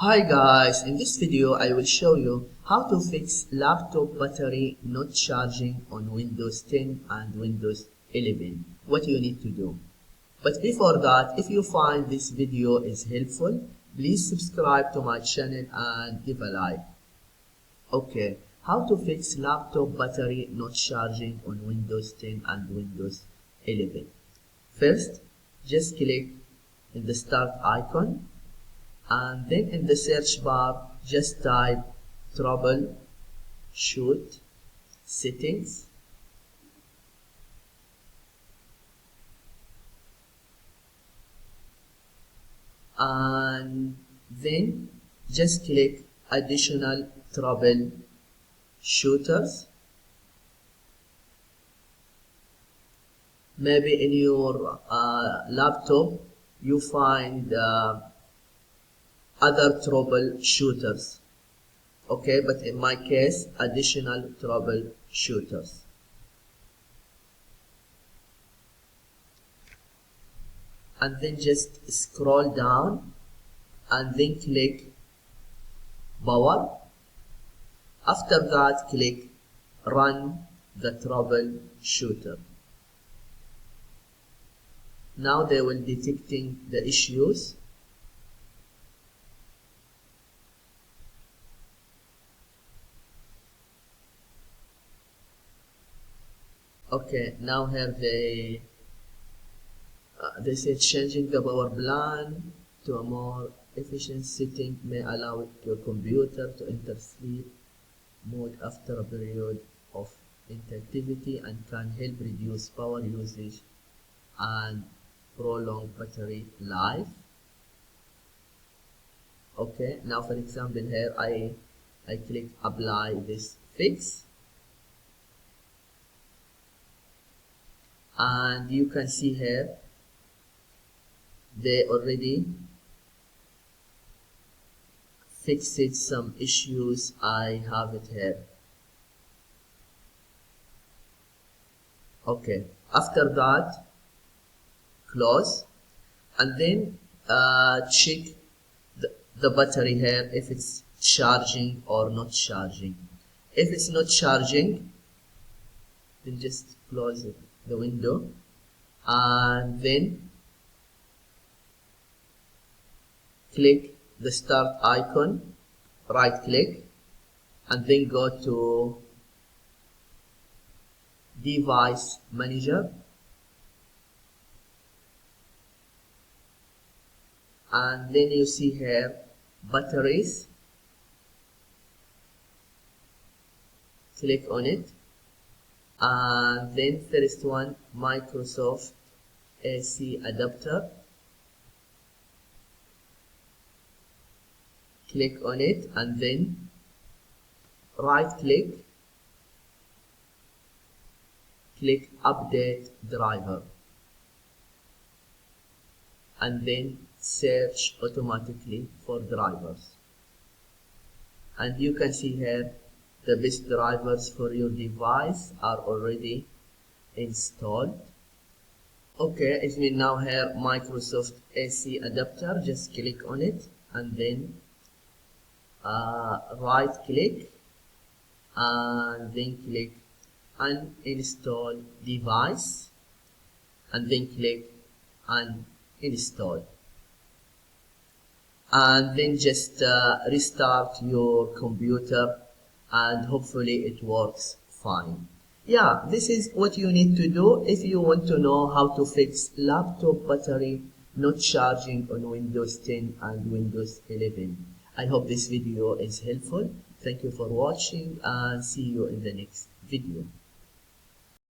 Hi guys, in this video I will show you how to fix laptop battery not charging on Windows 10 and Windows 11. What you need to do. But before that, if you find this video is helpful, please subscribe to my channel and give a like. Okay, how to fix laptop battery not charging on Windows 10 and Windows 11. First, just click in the start icon, and then in the search bar just type troubleshoot settings, and then just click additional troubleshooters. Maybe in your laptop you find other troubleshooters, okay, but in my case additional troubleshooters. And then just scroll down and then click power. After that click run the troubleshooter. Now they will detecting the issues. Okay, now here they say changing the power plan to a more efficient setting may allow your computer to enter sleep mode after a period of inactivity and can help reduce power usage and prolong battery life. Okay, now for example here I click apply this fix, and you can see here they already fixed some issues. I have it here. Okay, after that close, and then check the battery here if it's charging or not charging. If it's not charging, then just close the window and then click the start icon, right click, and then go to device manager, and then you see here batteries. Click on it, and then first one Microsoft AC adapter. Click on it and then right click, click update driver, and then search automatically for drivers, and you can see here the best drivers for your device are already installed. Okay, it means now here Microsoft AC adapter, just click on it and then right click and then click uninstall device and then click uninstall, and then just restart your computer and hopefully it works fine. Yeah, this is what you need to do if you want to know how to fix laptop battery not charging on Windows 10 and Windows 11. I hope this video is helpful. Thank you for watching and see you in the next video.